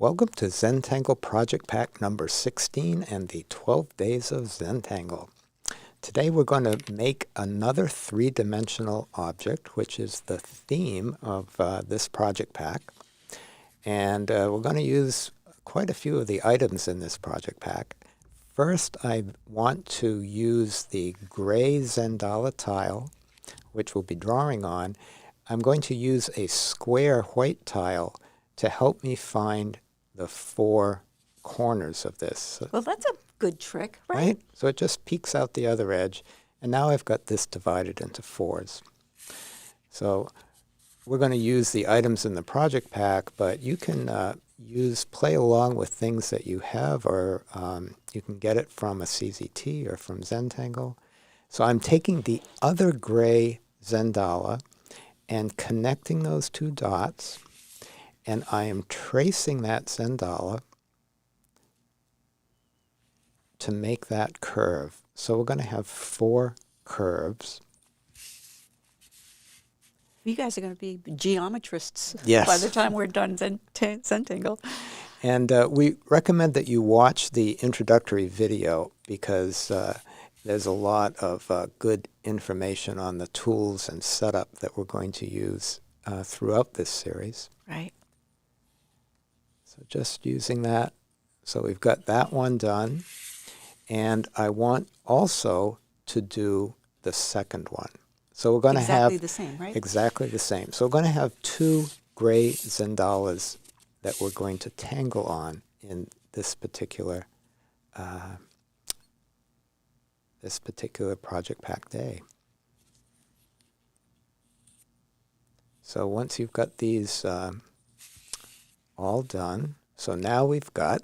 Welcome to Zentangle Project Pack No.16 and the 12 Days of Zentangle. Today we're going to make another three-dimensional object, which is the theme of this project pack. And we're going to use quite a few of the items in this project pack. First, I want to use the gray Zentangle tile, which we'll be drawing on. I'm going to use a square white tile to help me find the four corners of this. Well, that's a good trick, right? So it just peeks out the other edge, and now I've got this divided into fours. So we're going to use the items in the project pack, but you can play along with things that you have, or you can get it from a CZT or from Zentangle. So I'm taking the other gray Zentangle and connecting those two dots, and I am tracing that Zentangle to make that curve. So we're going to have four curves. You guys are going to be geometrists Yes. by the time we're done Zentangle. And we recommend that you watch the introductory video because there's a lot of good information on the tools and setup that we're going to use throughout this series. Right. So just using that. So we've got that one done. And I want also to do the second one. So we're going to have... Exactly the same, right? Exactly the same. So we're going to have two gray Zentangles that we're going to tangle on in this particular project pack day. So once you've got these all done, so now we've got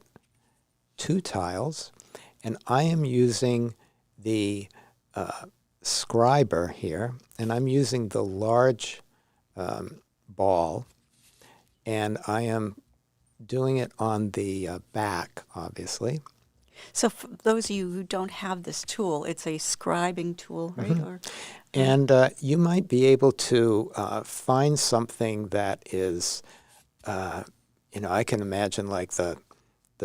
two tiles, and I am using the scriber here, and I'm using the large ball, and I am doing it on the back, obviously. So for those of you who don't have this tool, it's a scribing tool, right? Mm-hmm. And you might be able to find something that is, I can imagine like the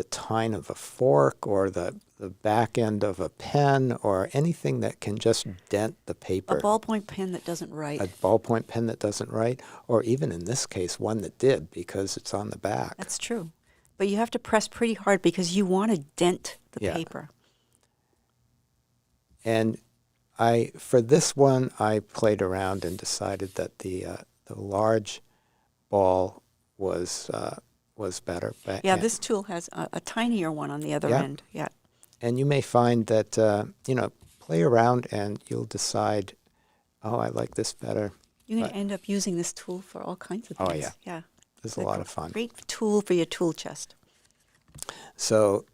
tine of a fork or the back end of a pen or anything that can just dent the paper. A ballpoint pen that doesn't write. A ballpoint pen that doesn't write, or even in this case, one that did because it's on the back. That's true. But you have to press pretty hard because you want to dent the paper. And for this one, I played around and decided that the large ball was better. Yeah, this tool has a tinier one on the other end. Yeah. And you may find that, play around and you'll decide, oh, I like this better. You're going to end up using this tool for all kinds of things. Oh, yeah. Yeah. It's a lot of fun. Great tool for your tool chest. So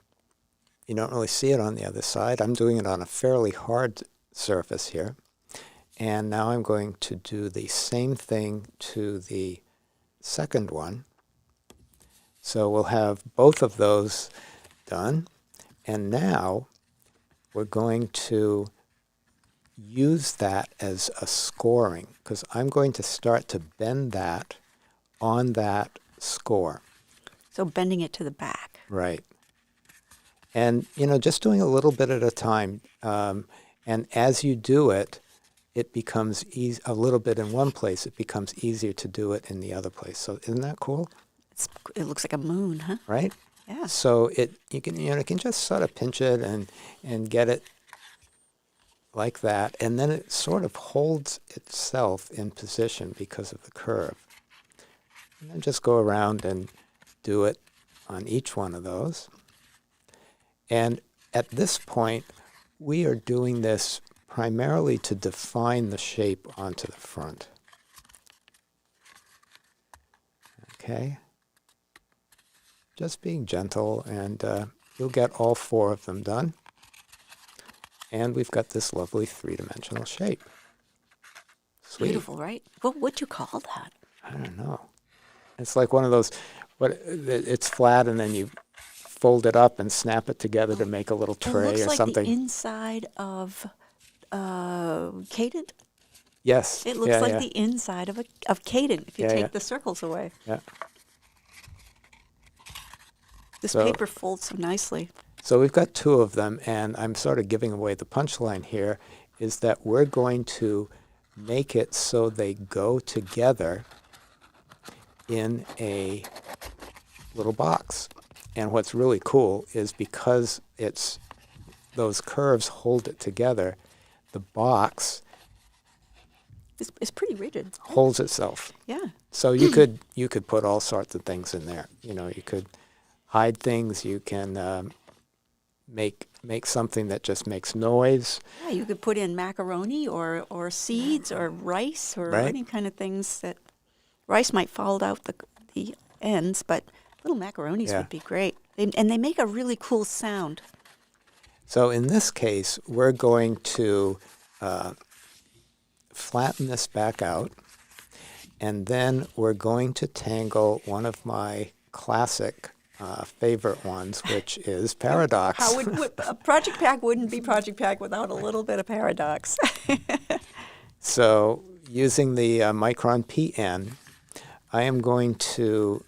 you don't really see it on the other side. I'm doing it on a fairly hard surface here. And now I'm going to do the same thing to the second one. So we'll have both of those done. And now we're going to use that as a scoring, because I'm going to start to bend that on that score. So bending it to the back. Right. And, just doing a little bit at a time. And as you do it, it becomes a little bit in one place. It becomes easier to do it in the other place. So isn't that cool? It looks like a moon, huh? Right? Yeah. So you can just sort of pinch it and get it like that, and then it sort of holds itself in position because of the curve. And then just go around and do it on each one of those. And at this point, we are doing this primarily to define the shape onto the front. Okay? Just being gentle, and you'll get all four of them done. And we've got this lovely three-dimensional shape. Sweet. Beautiful, right? What would you call that? I don't know. It's like one of those, it's flat, and then you fold it up and snap it together to make a little tray or something. It looks like the inside of Cadent. Yes. It looks like the inside of Cadent if you take the circles away. Yeah. This So- paper folds so nicely. So we've got two of them, and I'm sort of giving away the punchline here, is that we're going to make it so they go together in a little box. And what's really cool is because it's those curves hold it together, the box It's pretty rigid. holds itself. Yeah. So you could put all sorts of things in there. You know, you could hide things. You can make something that just makes noise. Yeah, you could put in macaroni or seeds or rice or Right. any kind of things that rice might fall out the ends, but little macaronis Yeah. would be great. And they make a really cool sound. So in this case, we're going to flatten this back out, and then we're going to tangle one of my classic favorite ones, which is paradox. How would a project pack wouldn't be project pack without a little bit of paradox. So using the Micron PN, I am going to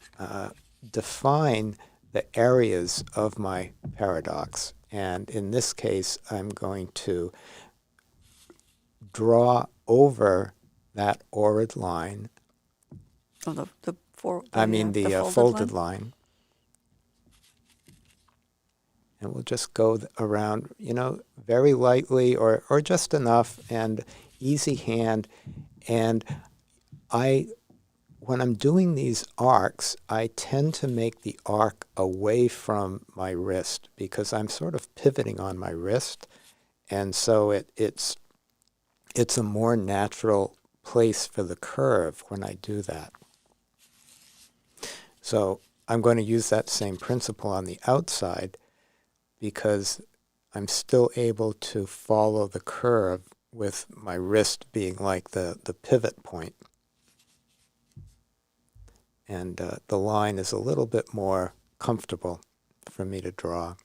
define the areas of my paradox. And in this case, I'm going to draw over that orid line. Oh, the folded line. And we'll just go around, you know, very lightly or just enough, and easy hand. And when I'm doing these arcs, I tend to make the arc away from my wrist because I'm sort of pivoting on my wrist. And so it's a more natural place for the curve when I do that. So I'm going to use that same principle on the outside because I'm still able to follow the curve with my wrist being like the pivot point. And the line is a little bit more comfortable for me to draw.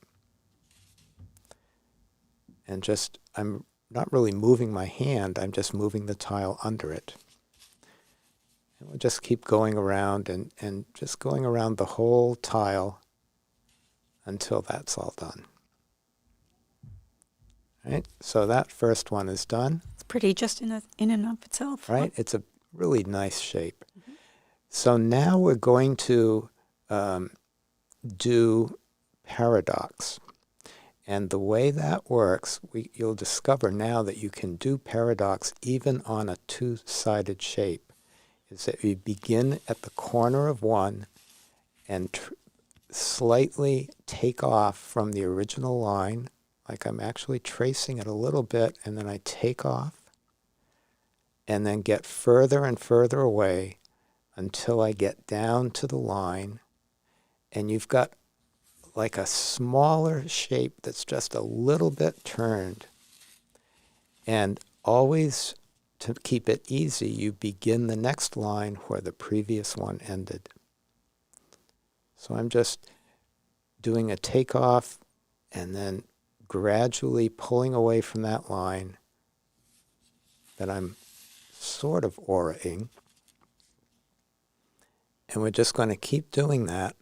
And just, I'm not really moving my hand, I'm just moving the tile under it. And we'll just keep going around and just going around the whole tile until that's all done. Right? So that first one is done. It's pretty just in and of itself. Right? It's a really nice shape. Mm-hmm. So now we're going to do paradox. And the way that works, you'll discover now that you can do paradox even on a two-sided shape, is that you begin at the corner of one and slightly take off from the original line, like I'm actually tracing it a little bit, and then I take off, and then get further and further away until I get down to the line, and you've got like a smaller shape that's just a little bit turned. And always, to keep it easy, you begin the next line where the previous one ended. So I'm just doing a takeoff and then gradually pulling away from that line that I'm sort of auraing. And we're just going to keep doing that,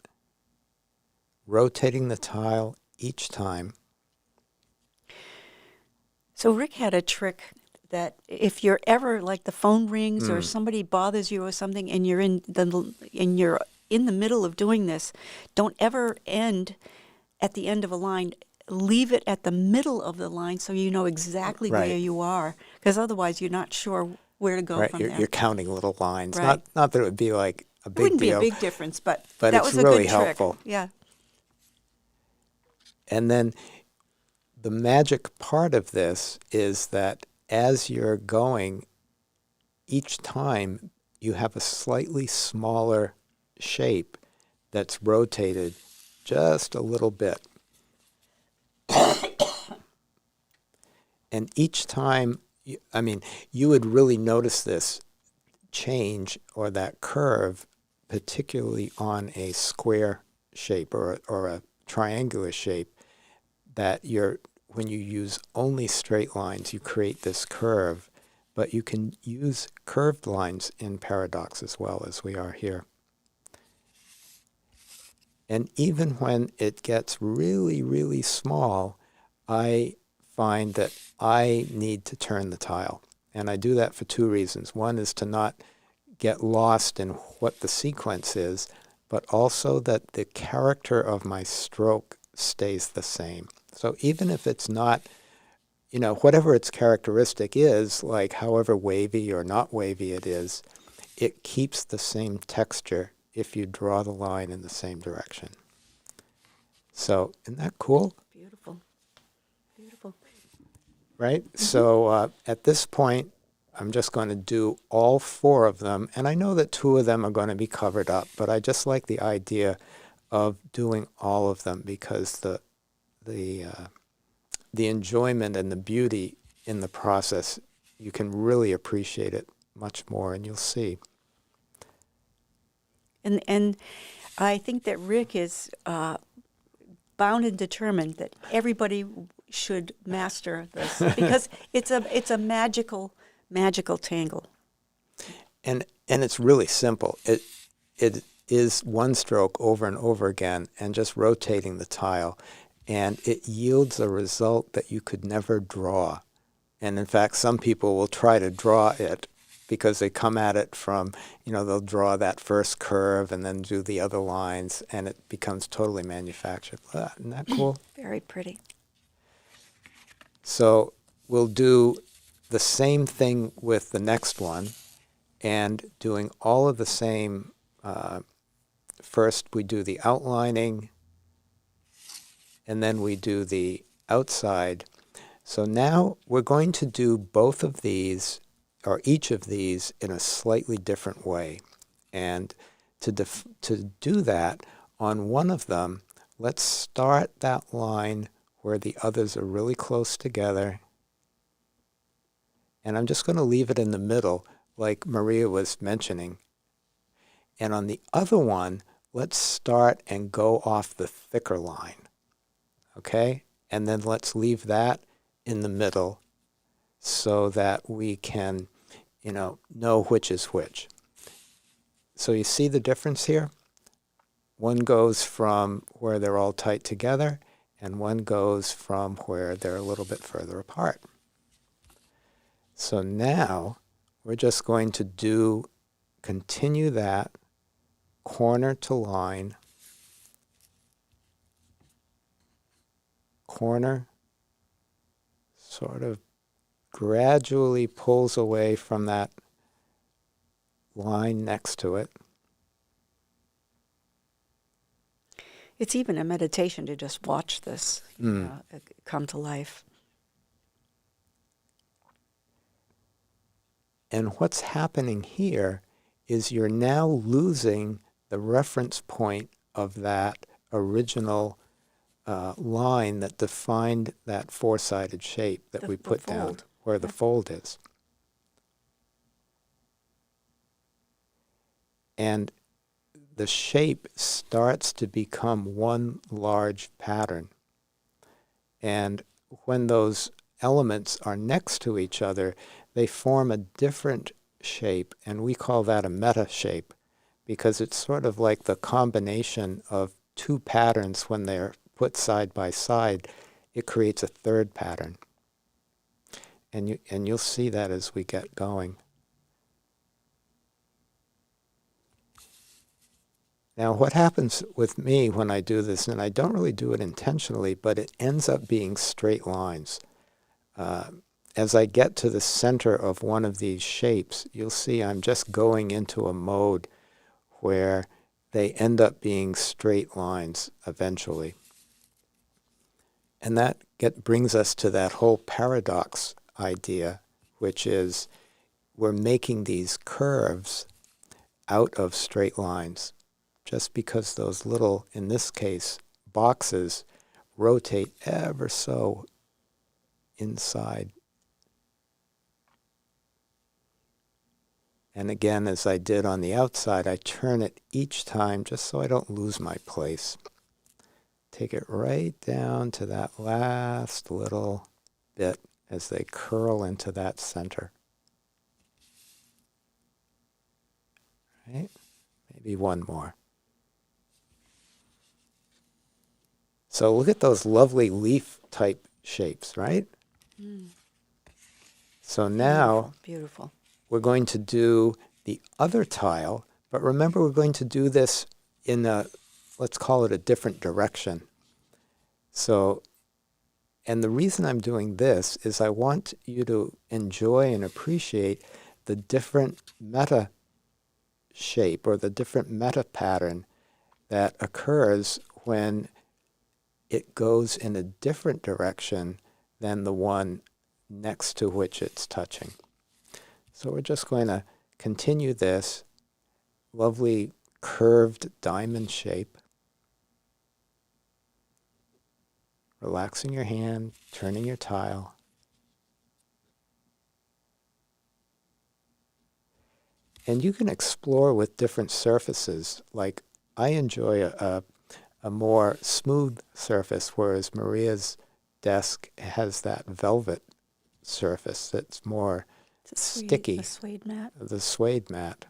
rotating the tile each time. So Rick had a trick that if you're ever, like the phone rings or somebody bothers you or something, and you're in the middle of doing this, don't ever end at the end of a line. Leave it at the middle of the line so you know exactly Right. where you are, because otherwise you're not sure where to go Right, from there. you're counting little lines. Right. Not that it would be like a It big wouldn't deal. be a big difference, but But that it's was a really good trick. helpful. Yeah. And then the magic part of this is that as you're going, each time you have a slightly smaller shape that's rotated just a little bit. And each time, you would really notice this change or that curve, particularly on a square shape or a triangular shape, that when you use only straight lines, you create this curve, but you can use curved lines in paradox as well, as we are here. And even when it gets really, really small, I find that I need to turn the tile. And I do that for two reasons. One is to not get lost in what the sequence is, but also that the character of my stroke stays the same. So even if it's not, whatever its characteristic is, like however wavy or not wavy it is, it keeps the same texture if you draw the line in the same direction. So isn't that cool? Beautiful. Beautiful. Right? Mm-hmm. So at this point, I'm just going to do all four of them. And I know that two of them are going to be covered up, but I just like the idea of doing all of them because the enjoyment and the beauty in the process, you can really appreciate it much more, and you'll see. And I think that Rick is bound and determined that everybody should master this because it's a magical tangle. And it's really simple. It is one stroke over and over again and just rotating the tile. And it yields a result that you could never draw. And in fact, some people will try to draw it because they come at it from, they'll draw that first curve and then do the other lines, and it becomes totally manufactured. Isn't that cool? Very pretty. So we'll do the same thing with the next one, and doing all of the same. First, we do the outlining, and then we do the outside. So now we're going to do both of these, or each of these, in a slightly different way. And to do that, on one of them, let's start that line where the others are really close together. And I'm just going to leave it in the middle, like Maria was mentioning. And on the other one, let's start and go off the thicker line. Okay? And then let's leave that in the middle so that we can, know which is which. So you see the difference here? One goes from where they're all tight together, and one goes from where they're a little bit further apart. So now we're just going to continue that corner to line, corner, sort of gradually pulls away from that line next to it. It's even a meditation to just watch this come to life. And what's happening here is you're now losing the reference point of that original line that defined that four-sided shape that we put down where the fold is. And the shape starts to become one large pattern. And when those elements are next to each other, they form a different shape, and we call that a meta shape because it's sort of like the combination of two patterns. When they're put side by side, it creates a third pattern. And you'll see that as we get going. Now, what happens with me when I do this, and I don't really do it intentionally, but it ends up being straight lines. As I get to the center of one of these shapes, you'll see I'm just going into a mode where they end up being straight lines eventually. And that brings us to that whole paradox idea, which is we're making these curves out of straight lines just because those little, in this case, boxes rotate ever so inside. And again, as I did on the outside, I turn it each time just so I don't lose my place. Take it right down to that last little bit as they curl into that center. Right? Maybe one more. So look at those lovely leaf-type shapes, right? So now Beautiful. we're going to do the other tile, but remember we're going to do this in a, let's call it a different direction. So, and the reason I'm doing this is I want you to enjoy and appreciate the different meta shape or the different meta pattern that occurs when it goes in a different direction than the one next to which it's touching. So we're just going to continue this lovely curved diamond shape. Relaxing your hand, turning your tile. And you can explore with different surfaces. Like I enjoy a more smooth surface, whereas Maria's desk has that velvet surface that's more sticky. The suede mat. The suede mat.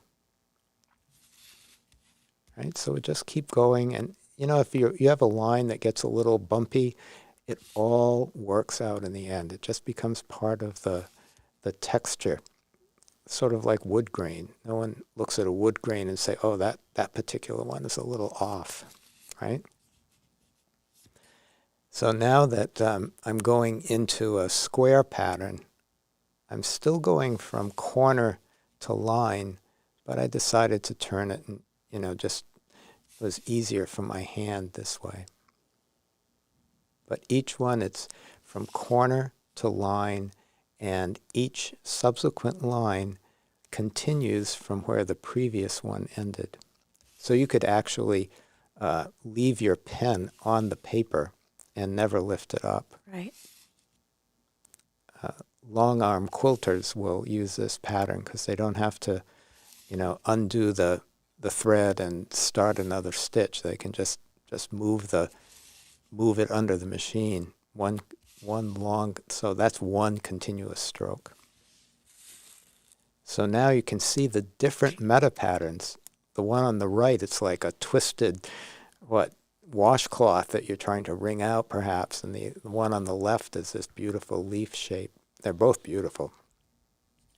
Right, so we just keep going, and you know, if you have a line that gets a little bumpy, it all works out in the end. It just becomes part of the texture, sort of like wood grain. No one looks at a wood grain and say, oh, that particular one is a little off, right? So now that I'm going into a square pattern, I'm still going from corner to line, but I decided to turn it and, you know, just it was easier for my hand this way. But each one, it's from corner to line, and each subsequent line continues from where the previous one ended. So you could actually leave your pen on the paper and never lift it up. Right. Long arm quilters will use this pattern because they don't have to, you know, undo the thread and start another stitch. They can just move it under the machine. One long, so that's one continuous stroke. So now you can see the different meta patterns. The one on the right, it's like a twisted, washcloth that you're trying to wring out perhaps, and the one on the left is this beautiful leaf shape. They're both beautiful.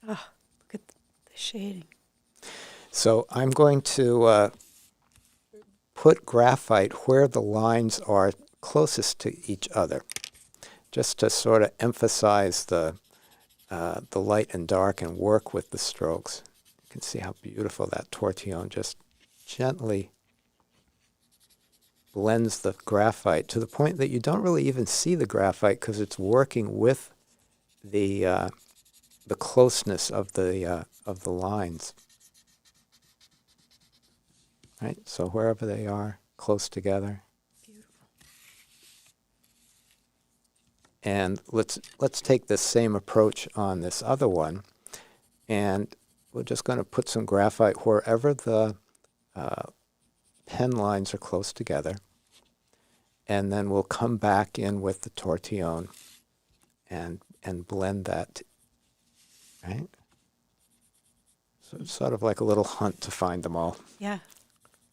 Oh, look at the shading. So I'm going to put graphite where the lines are closest to each other, just to sort of emphasize the light and dark and work with the strokes. You can see how beautiful that tortillon just gently blends the graphite to the point that you don't really even see the graphite because it's working with the closeness of the lines. Right, so wherever they are, close together. Beautiful. And let's take this same approach on this other one, and we're just going to put some graphite wherever the pen lines are close together, and then we'll come back in with the tortillon and blend that, right? So it's sort of like a little hunt to find them all. Yeah.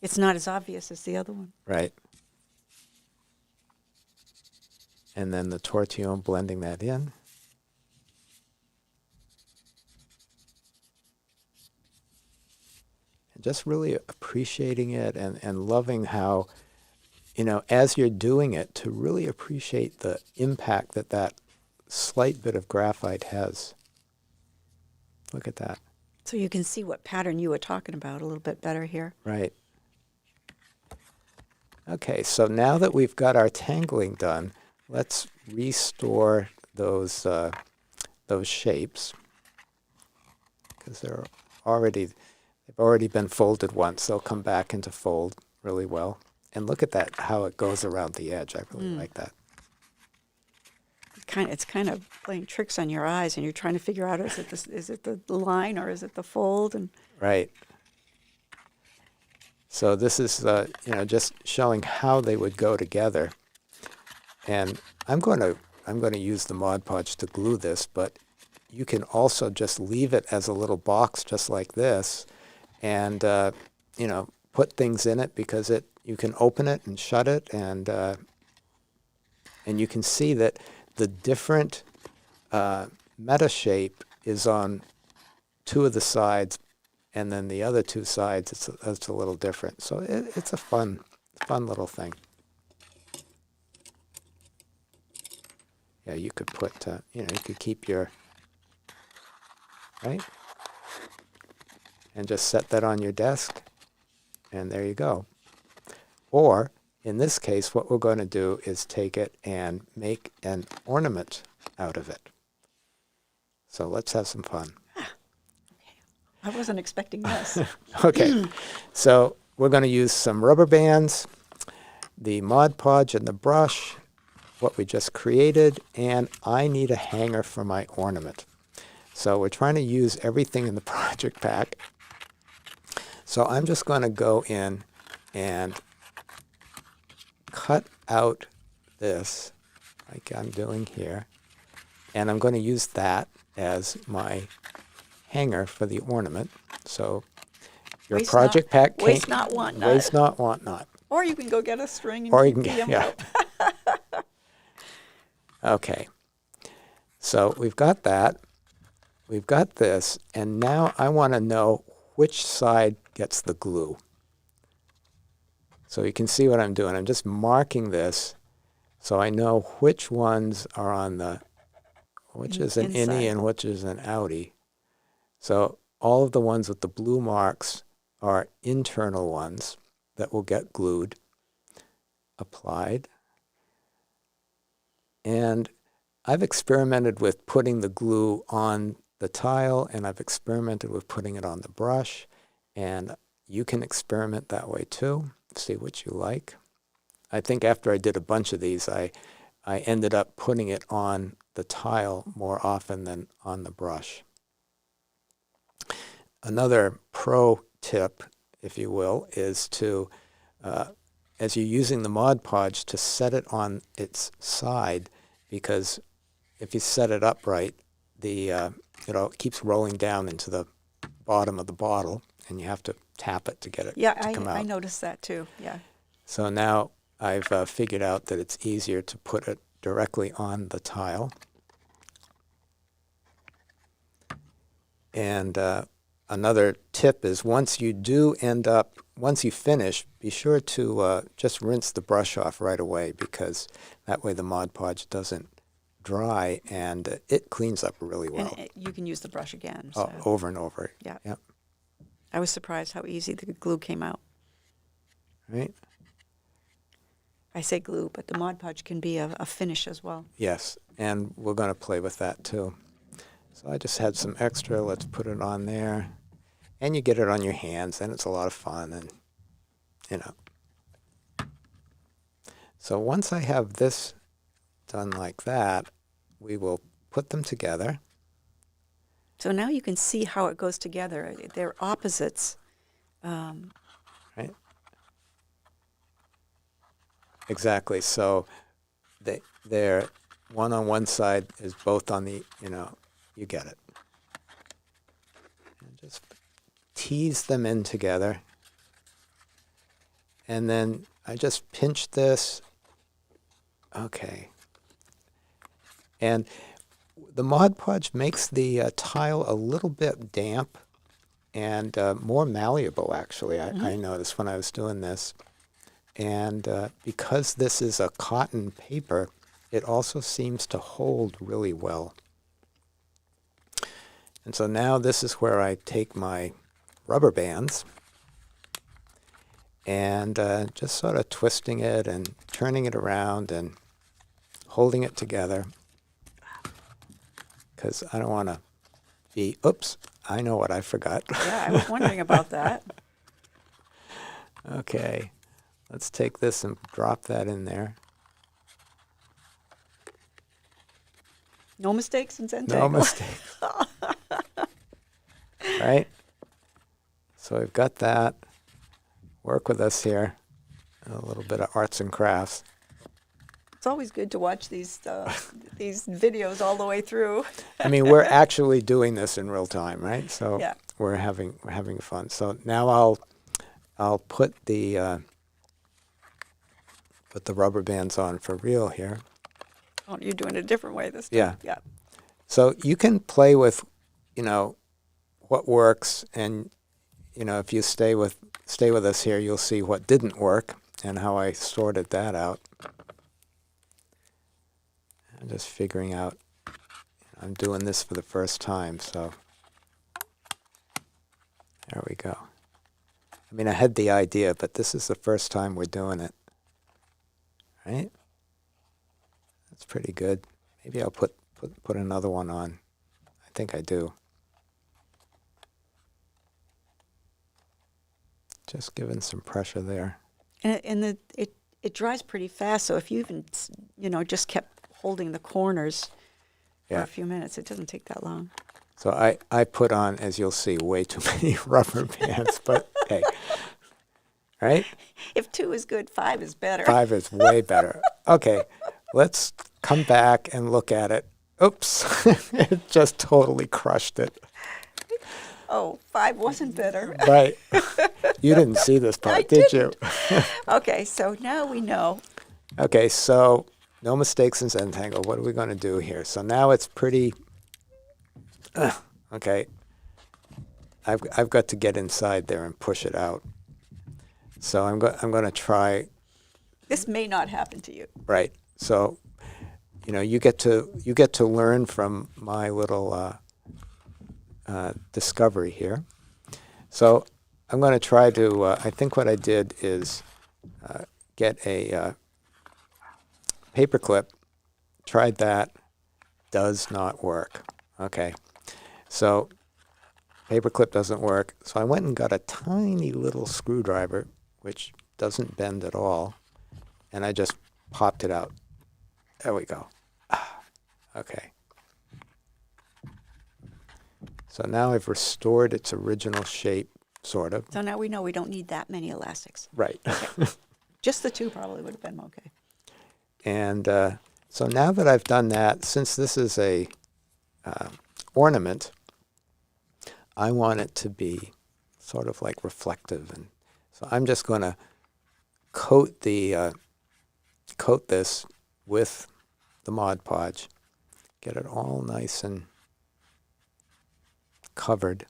It's not as obvious as the other one. Right. And then the tortillon, blending that in. And just really appreciating it and loving how, you know, as you're doing it, to really appreciate the impact that slight bit of graphite has. Look at that. So you can see what pattern you were talking about a little bit better here. Right. Okay, so now that we've got our tangling done, let's restore those shapes, because they've already been folded once. They'll come back into fold really well. And look at that, how it goes around the edge. I really like that. It's kind of playing tricks on your eyes, and you're trying to figure out is it the line or is it the fold? And right. So this is just showing how they would go together. And I'm going to use the Mod Podge to glue this, but you can also just leave it as a little box just like this, and put things in it, because you can open it and shut it, and And you can see that the different meta shape is on two of the sides, and then the other two sides, it's a little different. So it's a fun little thing. Yeah, you could put, you could keep your, right? And just set that on your desk, and there you go. Or, in this case, what we're going to do is take it and make an ornament out of it. So let's have some fun. I wasn't expecting this. Okay, so we're going to use some rubber bands, the Mod Podge and the brush, what we just created, and I need a hanger for my ornament. So we're trying to use everything in the project pack. So I'm just going to go in and cut out this, like I'm doing here, and I'm going to use that as my hanger for the ornament. So your Waste project pack can't... Waste not, want not. Waste not, want not. Or you can go get a string and Or you keep can the get, envelope. yeah. Okay, so we've got that. We've got this, and now I want to know which side gets the glue. So you can see what I'm doing. I'm just marking this so I know which ones are on the, which is an inside. innie and which is an outie. So all of the ones with the blue marks are internal ones that will get glued, applied. And I've experimented with putting the glue on the tile, and I've experimented with putting it on the brush, and you can experiment that way too, see what you like. I think after I did a bunch of these, I ended up putting it on the tile more often than on the brush. Another pro tip, if you will, is to, as you're using the Mod Podge, to set it on its side, because if you set it upright, it keeps rolling down into the bottom of the bottle, and you have to tap it to get it to come out. I noticed that too, yeah. So now I've figured out that it's easier to put it directly on the tile. And another tip is once you finish, be sure to just rinse the brush off right away, because that way the Mod Podge doesn't dry, and it cleans up really well. And you can use the brush again. So. Over and over. Yeah. Yep. I was surprised how easy the glue came out. Right? I say glue, but the Mod Podge can be a finish as well. Yes, and we're going to play with that too. So I just had some extra. Let's put it on there. And you get it on your hands, and it's a lot of fun. And, So once I have this done like that, we will put them together. So now you can see how it goes together. They're opposites. Right? Exactly. So they're one on one side is both on the, you get it. And just tease them in together. And then I just pinch this. Okay. And the Mod Podge makes the tile a little bit damp and more malleable, actually, I noticed when I was doing this. And because this is a cotton paper, it also seems to hold really well. And so now this is where I take my rubber bands and just sort of twisting it and turning it around and holding it together, because I don't want to be, oops, I know what I forgot. Yeah, I was wondering about that. Okay, let's take this and drop that in there. No mistakes in Zentangle. No mistakes. Right? So we've got that. Work with us here. A little bit of arts and crafts. It's always good to watch these videos all the way through. I mean, we're actually doing this in real time, right? So yeah. we're having fun. So now I'll put the rubber bands on for real here. Oh, you're doing it a different way this time. Yeah. Yeah. So you can play with, what works, and, if you stay with us here, you'll see what didn't work and how I sorted that out. I'm just figuring out, I'm doing this for the first time, so there we go. I mean, I had the idea, but this is the first time we're doing it. Right? That's pretty good. Maybe I'll put another one on. I think I do. Just giving some pressure there. And it dries pretty fast, so if you even, just kept holding the corners for a few minutes, it doesn't take that long. So I put on, as you'll see, way too many rubber bands, but hey, right? If 2 is good, 5 is better. 5 is way better. Okay, let's come back and look at it. Oops, it just totally crushed it. Oh, 5 wasn't better. Right. You didn't see this part, did you? Okay, so now we know. Okay, so no mistakes in Zentangle. What are we going to do here? So now it's pretty... okay. I've got to get inside there and push it out. So I'm going to try... This may not happen to you. Right. So, you get to learn from my little discovery here. So I'm going to try to, I think what I did is get a paper clip, tried that, does not work. Okay, so paper clip doesn't work. So I went and got a tiny little screwdriver, which doesn't bend at all, and I just popped it out. There we go. Okay. So now I've restored its original shape, sort of. So now we know we don't need that many elastics. Right. Okay. Just the 2 probably would have been okay. And so now that I've done that, since this is a ornament, I want it to be sort of like reflective. And so I'm just going to coat this with the Mod Podge, get it all nice and covered.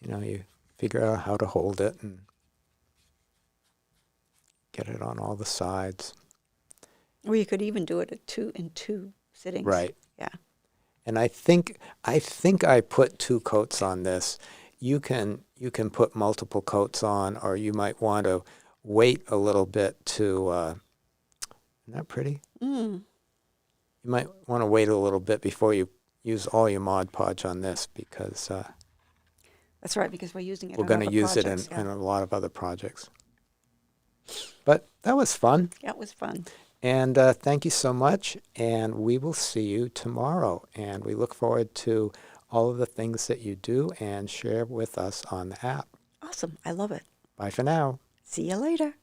You figure out how to hold it and get it on all the sides. Or you could even do it at 2 in 2 sittings. Right. Yeah. And I think I put 2 coats on this. You can put multiple coats on, or you might want to wait a little bit to. Isn't that pretty? Mm. You might want to wait a little bit before you use all your Mod Podge on this, because that's right, because we're using it. We're going to use it in a lot of other projects. But that was fun. Yeah, it was fun. And thank you so much. And we will see you tomorrow. And we look forward to all of the things that you do and share with us on the app. Awesome. I love it. Bye for now. See you later.